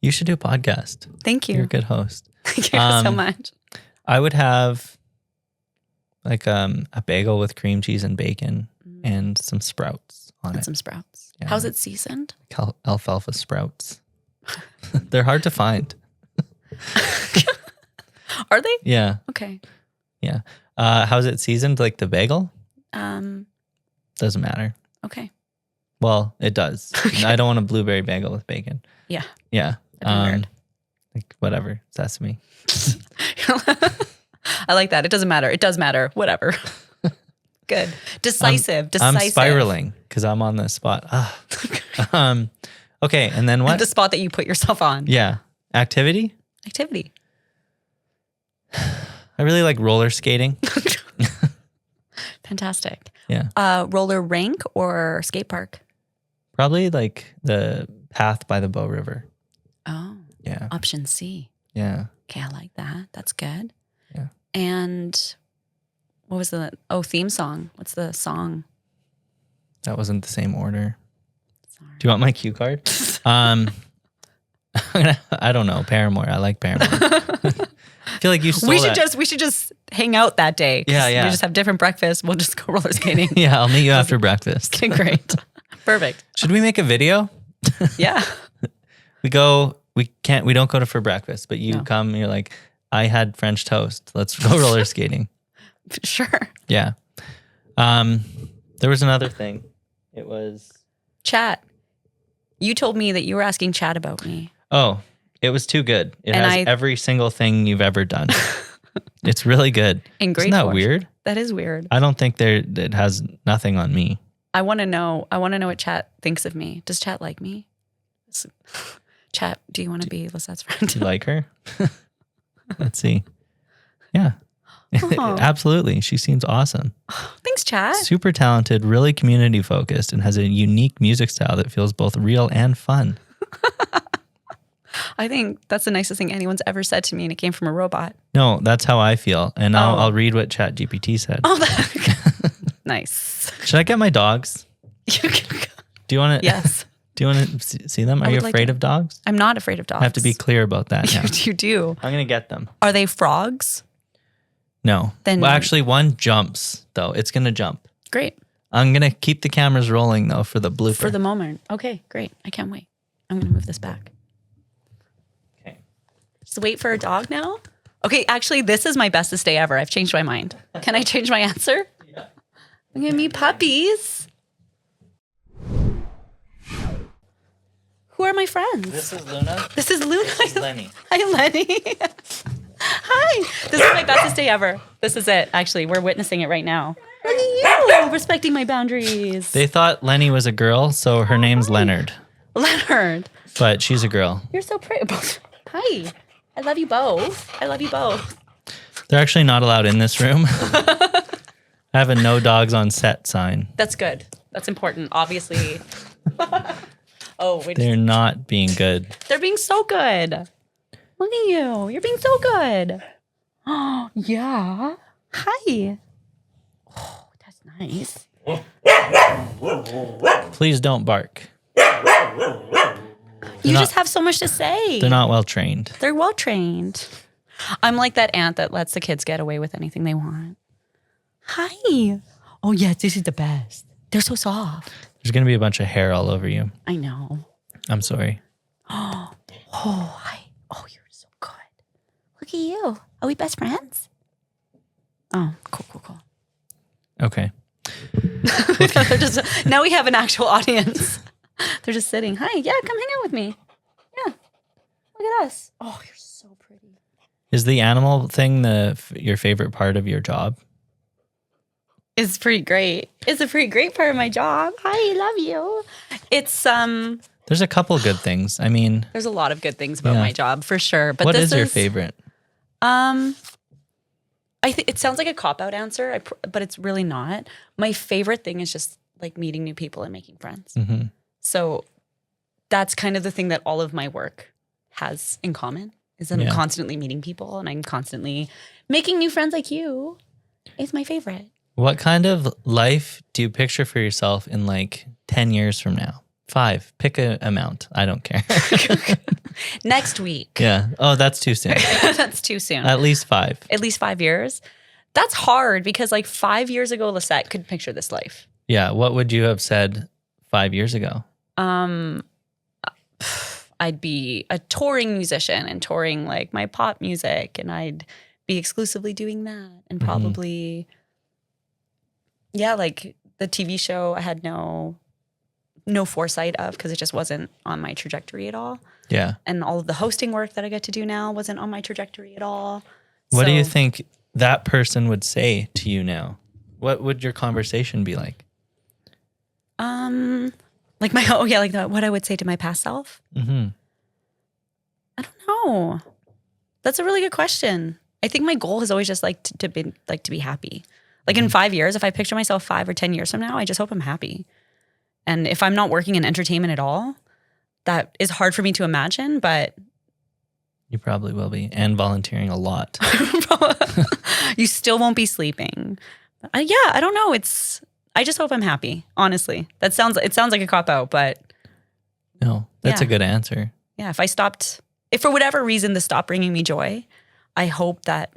You should do a podcast. Thank you. You're a good host. Thank you so much. I would have like a bagel with cream cheese and bacon and some sprouts on And it. some sprouts. Yeah. How's it seasoned? Alfalfa sprouts. They're hard to find. Are they? Yeah. Okay. Yeah. How's it seasoned? Like the bagel? Doesn't matter. Okay. Well, it does. I don't want a blueberry bagel with bacon. Yeah. Yeah. That'd be weird. Like whatever. Sesame. I like that. It doesn't matter. It does matter. Whatever. Good. Decisive. I'm spiraling because I'm on the spot. Okay. And then what? The spot that you put yourself on. Yeah. Activity? Activity. I really like roller skating. Fantastic. Yeah. Roller rink or skate park? Probably like the path by the Bow River. Oh. Yeah. Option C. Yeah. Okay, I like that. That's good. Yeah. And what was theme song? What's the song? That wasn't the same order. Sorry. Do you want my cue card? I don't know. Paramore. I like Paramore. I feel like you stole We should that. just hang out that day. Yeah, yeah. We just have different breakfasts. We'll just go roller skating. Yeah, I'll meet you after breakfast. Okay, great. Perfect. Should we make a video? Yeah. We don't go for breakfast, but you come and you're like, I had French toast. Let's go roller skating. Sure. Yeah. There was another thing. It was chat. You told me that you were asking chat about me. Oh, it was too good. It And has every single thing you've ever done. It's really good. In great Isn't that form. weird? That is weird. I don't think it has nothing on me. I want to know what chat thinks of me. Does chat like me? Chat, do you want to be Lisette's friend? Do you like her? Let's see. Yeah. Oh. Absolutely. She seems awesome. Thanks, chat. Super talented, really community focused, and has a unique music style that feels both real and fun. I think that's the nicest thing anyone's ever said to me, and it came from a robot. No, that's how I feel. And I'll read what ChatGPT said. Oh, nice. Should I get my dogs? Do you want to? Yes. Do you want to see them? Are you afraid of dogs? I'm not afraid of dogs. I have to be clear about that now. You do. I'm going to get them. Are they frogs? No. Then well, actually, one jumps, though. It's going to jump. Great. I'm going to keep the cameras rolling, though, for the blooper. For the moment. Okay, great. I can't wait. I'm going to move this back. Okay. Just wait for a dog now? Okay, actually, this is my bestest day ever. I've changed my mind. Can I change my answer? Yeah. I'm going to meet puppies. Who are my friends? This is Luna. This is Luna. This is Lenny. Hi, Lenny. Hi. This is my bestest day ever. This is it. Actually, we're witnessing it right now. Look at you, respecting my boundaries. They thought Lenny was a girl, so her name's Leonard. Leonard. But she's a girl. You're so pretty. Hi. I love you both. I love you both. They're actually not allowed in this room. I have a no dogs on set sign. That's good. That's important. Obviously. Oh, wait. They're not being good. They're being so good. Look at you. You're being so good. Oh, yeah. Hi. Oh, that's nice. Please don't bark. You just have so much to say. They're not well trained. They're well trained. I'm like that aunt that lets the kids get away with anything they want. Hi. Oh, yeah, this is the best. They're so soft. There's going to be a bunch of hair all over you. I know. I'm sorry. Oh, hi. Oh, you're so good. Look at you. Are we best friends? Oh, cool. Okay. They're just, now we have an actual audience. They're just sitting. Hi, yeah, come hang out with me. Yeah. Look at us. Oh, you're so pretty. Is the animal thing your favorite part of your job? It's pretty great. It's a pretty great part of my job. Hi, love you. It's There's a couple good things. I mean, there's a lot of good things about my job for sure. But what this is your favorite? I think it sounds like a cop-out answer, but it's really not. My favorite thing is just like meeting new people and making friends. Mm-hmm. So that's kind of the thing that all of my work has in common is that I'm constantly meeting people and I'm constantly making new friends like you. It's my favorite. What kind of life do you picture for yourself in like 10 years from now? 5. Pick an amount. I don't care. Next week. Yeah. Oh, that's too soon. That's too soon. At least 5. At least 5 years. That's hard because like 5 years ago, Lisette could picture this life. Yeah. What would you have said 5 years ago? I'd be a touring musician and touring like my pop music, and I'd be exclusively doing that, and probably, like the TV show I had no foresight of because it just wasn't on my trajectory at all. Yeah. And all of the hosting work that I get to do now wasn't on my trajectory at all. What do you think that person would say to you now? What would your conversation be like? Like what I would say to my past self? Mm-hmm. I don't know. That's a really good question. I think my goal is always just like to be happy. Like in 5 years, if I picture myself 5 or 10 years from now, I just hope I'm happy. And if I'm not working in entertainment at all, that is hard for me to imagine, but you probably will be, and volunteering a lot. You still won't be sleeping. I don't know. I just hope I'm happy, honestly. It sounds like a cop-out, but no, that's a good answer. Yeah, if for whatever reason this stopped bringing me joy, I hope that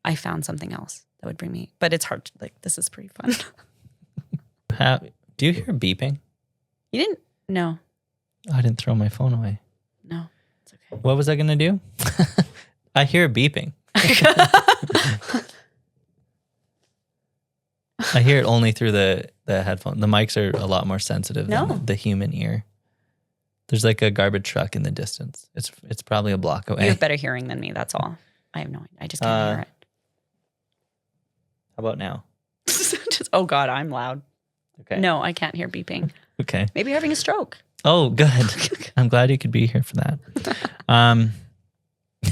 I found something else that would bring me, but it's hard. This is pretty fun. Do you hear beeping? You didn't? No. I didn't throw my phone away. No, it's okay. What was I going to do? I hear beeping. I hear it only through the headphone. The mics are a lot more sensitive than the human ear. There's like a garbage truck in the distance. It's probably a block away. You have better hearing than me. That's all. I have no idea. I just can't hear it. How about now? Oh God, I'm loud. Okay. No, I can't hear beeping. Okay. Maybe you're having a stroke. Oh, good. I'm glad you could be here for that.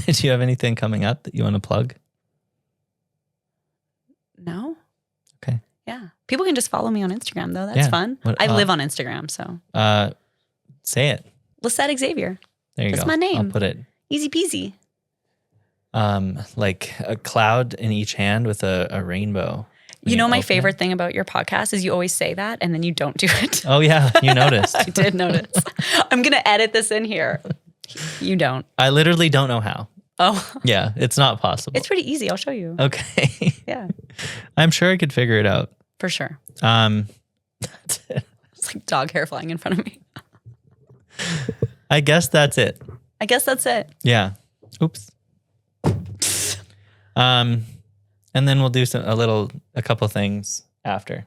Do you have anything coming up that you want to plug? No. Okay. Yeah. People can just follow me on Instagram though. That's fun. I live on Instagram, so. Say it. Lisette Xavier. There you go. That's my name. I'll put it. Easy peasy. Like a cloud in each hand with a rainbow. You know, my favorite thing about your podcast is you always say that and then you don't do it. Oh yeah, you noticed. I did notice. I'm going to edit this in here. You don't. I literally don't know how. Oh. Yeah, it's not possible. It's pretty easy. I'll show you. Okay. Yeah. I'm sure I could figure it out. For sure. That's it. It's like dog hair flying in front of me. I guess that's it. I guess that's it. Yeah. Oops. And then we'll do a couple things after.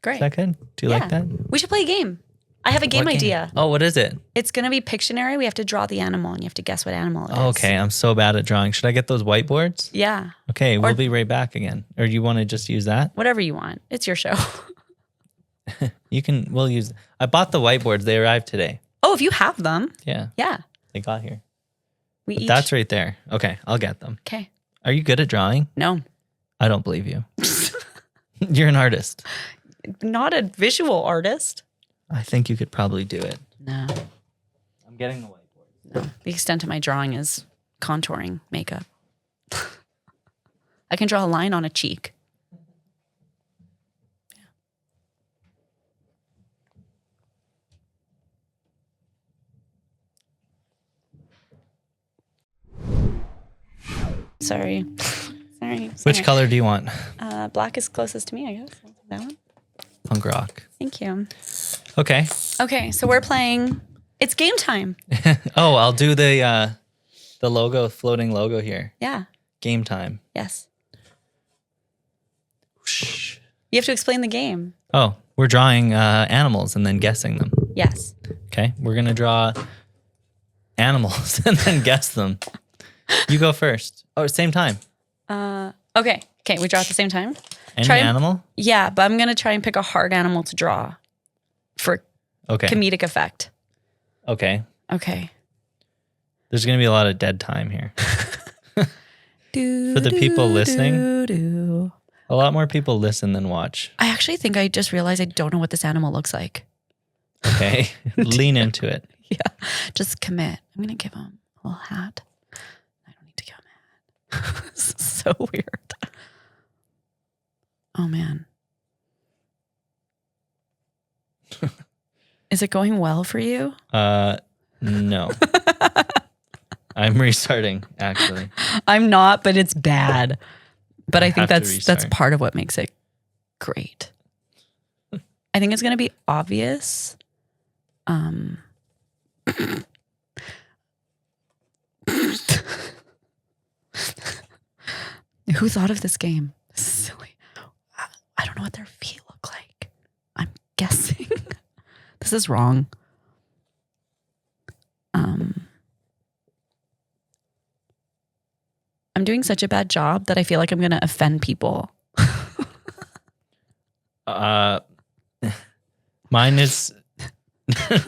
Great. Is that good? Do you like that? We should play a game. I have a game idea. Oh, what is it? It's going to be Pictionary. We have to draw the animal and you have to guess what animal it is. Okay, I'm so bad at drawing. Should I get those whiteboards? Yeah. Okay, we'll be right back again. Or you want to just use that? Whatever you want. It's your show. We'll use. I bought the whiteboards. They arrived today. Oh, if you have them. Yeah. Yeah. They got here. But that's right there. Okay, I'll get them. Okay. Are you good at drawing? No. I don't believe you. You're an artist. Not a visual artist. I think you could probably do it. No. I'm getting the whiteboard. No. The extent of my drawing is contouring makeup. I can draw a line on a cheek. Sorry. Which color do you want? Black is closest to me, I guess. That one. Punk rock. Thank you. Okay. Okay, so we're playing. It's game time. Oh, I'll do the logo, floating logo here. Yeah. Game time. Yes. Whoosh. You have to explain the game. Oh, we're drawing animals and then guessing them. Yes. Okay, we're gonna draw animals and then guess them. You go first. Oh, same time. Okay. Okay, we draw at the same time. Any animal? Yeah, but I'm going to try and pick a hard animal to draw for comedic effect. Okay. Okay. There's going to be a lot of dead time here. For the people listening, a lot more people listen than watch. I actually think I just realized I don't know what this animal looks like. Okay. Lean into it. Yeah. Just commit. I'm going to give him a little hat. I don't need to give him a hat. This is so weird. Oh, man. Is it going well for you? No. I'm restarting, actually. I'm not, but it's bad. But I think that's part of what makes it great. I think it's going to be obvious. Who thought of this game? This is silly. I don't know what their feet look like. I'm guessing. This is wrong. I'm doing such a bad job that I feel like I'm going to offend people. Mine is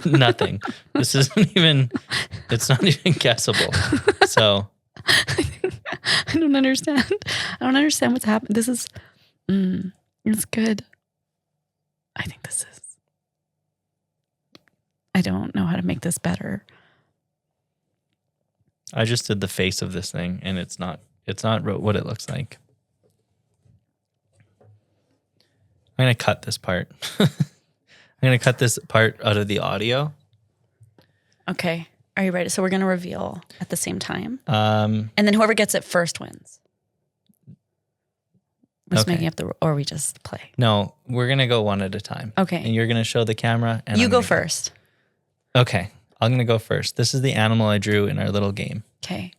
nothing. This isn't even, it's not even guessable. So. I don't understand. I don't understand what's happening. This is, it's good. I think this is, I don't know how to make this better. I just did the face of this thing and it's not what it looks like. I'm going to cut this part. I'm going to cut this part out of the audio. Okay. Are you ready? So we're going to reveal at the same time. And then whoever gets it first wins. We're just Okay. making up or we just play. No, we're going to go one at a time. Okay. And you're going to show the camera. And You I'm go gonna first. Okay. I'm going to go first. This is the animal I drew in our little game. Okay.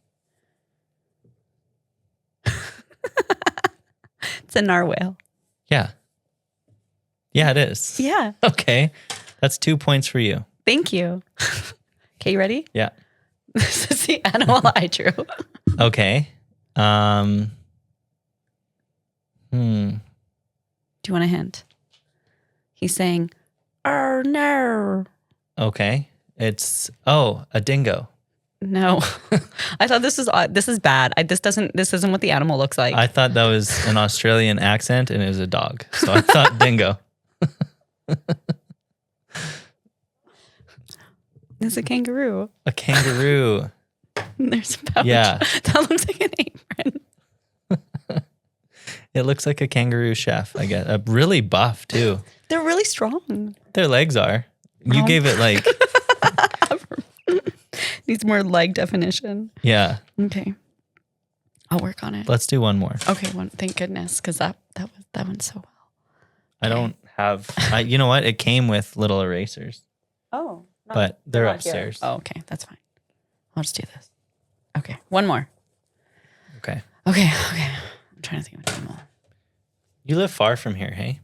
It's a narwhal. Yeah. Yeah, it is. Yeah. Okay. That's 2 points for you. Thank you. Okay, you ready? Yeah. This is the animal I drew. Okay. Do you want a hint? He's saying, "Oh no." Okay. It's a dingo. No. I thought this was odd. This is bad. This isn't what the animal looks like. I thought that was an Australian accent and it was a dog. So I thought dingo. It's a kangaroo. A kangaroo. There's a pouch. Yeah. That looks like an apron. It looks like a kangaroo chef, I guess. Really buff too. They're really strong. Their legs are. You gave it like. Needs more leg definition. Yeah. Okay. I'll work on it. Let's do one more. Okay, thank goodness, because that went so well. I don't have. You know what? It came with little erasers, Oh. but they're upstairs. Oh, okay. That's fine. I'll just do this. Okay. One more. Okay. Okay. I'm trying to think of an animal. You live far from here, hey?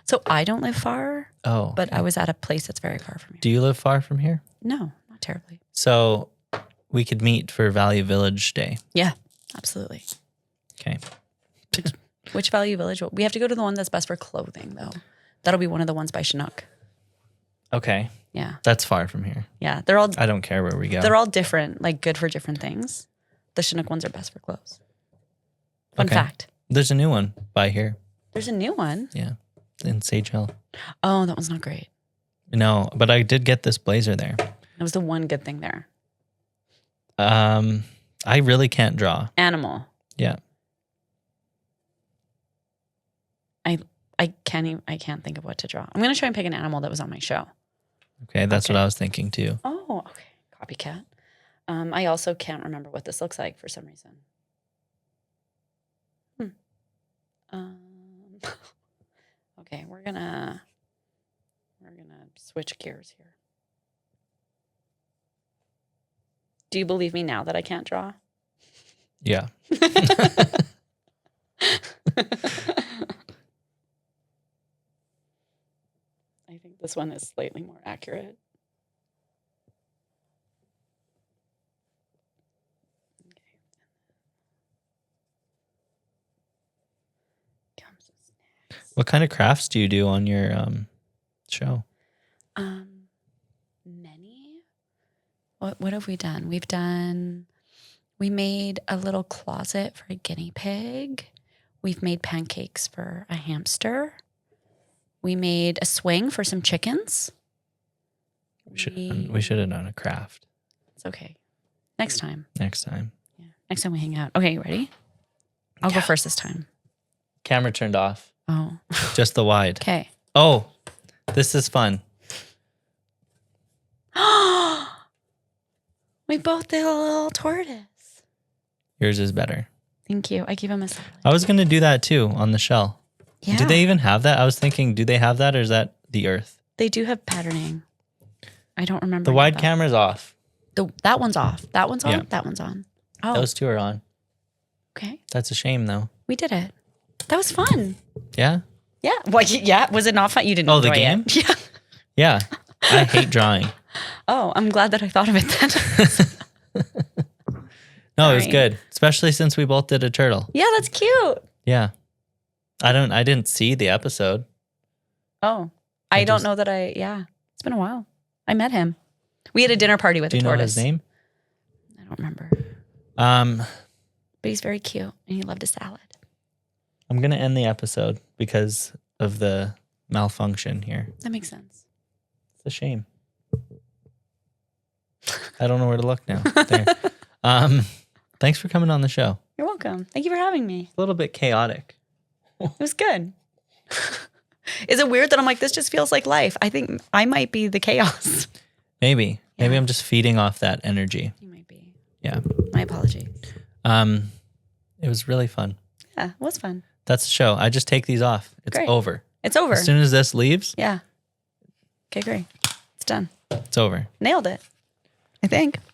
So I don't live far, Oh. but I was at a place that's very far from here. Do you live far from here? No, not terribly. So we could meet for Value Village Day. Yeah, absolutely. Okay. Which Value Village? We have to go to the one that's best for clothing, though. That'll be one of the ones by Chinook. Okay. Yeah. That's far from here. Yeah. They're all I don't care where we go. They're all different, like good for different things. The Chinook ones are best for clothes. Fun Okay. fact. There's a new one by here. There's a new one. Yeah. In Sage Hill. Oh, that one's not great. No, but I did get this blazer there. That was the one good thing there. I really can't draw. Animal. Yeah. I can't think of what to draw. I'm gonna try and pick an animal that was on my show. Okay, that's Okay. what I was thinking too. Oh, okay. Copycat. I also can't remember what this looks like for some reason. Okay, we're gonna switch gears here. Do you believe me now that I can't draw? Yeah. I think this one is slightly more accurate. Okay. Comes with snacks. What kind of crafts do you do on your show? Many. What have we done? We made a little closet for a guinea pig. We've made pancakes for a hamster. We made a swing for some chickens. We should have done a craft It's okay. Next time. next time. Yeah. Next time we hang out. Okay, you ready? I'll go first this time. Camera turned off. Oh. Just the wide. Okay. Oh, this is fun. We both did a little tortoise. Yours is better. Thank you. I give him a salad. I was going to do that too on the shell. Yeah. Do they even have that? I was thinking, do they have that or is that the earth? They do have patterning. I don't remember. The wide camera's off. That one's off. That one's on. Yeah. That one's on. Oh, Those two are on. okay. That's a shame though. We did it. That was fun. Yeah? Yeah. Well, yeah. Was it not fun? You didn't Oh, the enjoy game? it. Yeah. Yeah. I hate drawing. Oh, I'm glad that I thought of it then. No, it was Sorry. good. Especially since we both did a turtle. Yeah, that's cute. Yeah. I didn't see the episode. Oh, I I don't just- know that yeah. It's been a while. I met him. We had a dinner party with Do a you know tortoise. his name? I don't remember. But But he's very cute and he loved a salad. I'm going to end the episode because of the malfunction here. That makes sense. It's a shame. I don't know where to look now. There. Thanks for coming on the show. You're welcome. Thank you for having me. A little bit chaotic. It was good. Is it weird that I'm like, this just feels like life? I think I might be the chaos. Maybe. Maybe Yeah. I'm just feeding off that energy. You might be. Yeah. My apologies. It was really fun. Yeah, it was fun. That's the show. I just take these off. It's Great. over. It's over. As soon as this leaves, Yeah. Okay, great. It's done. It's over. Nailed it. I think.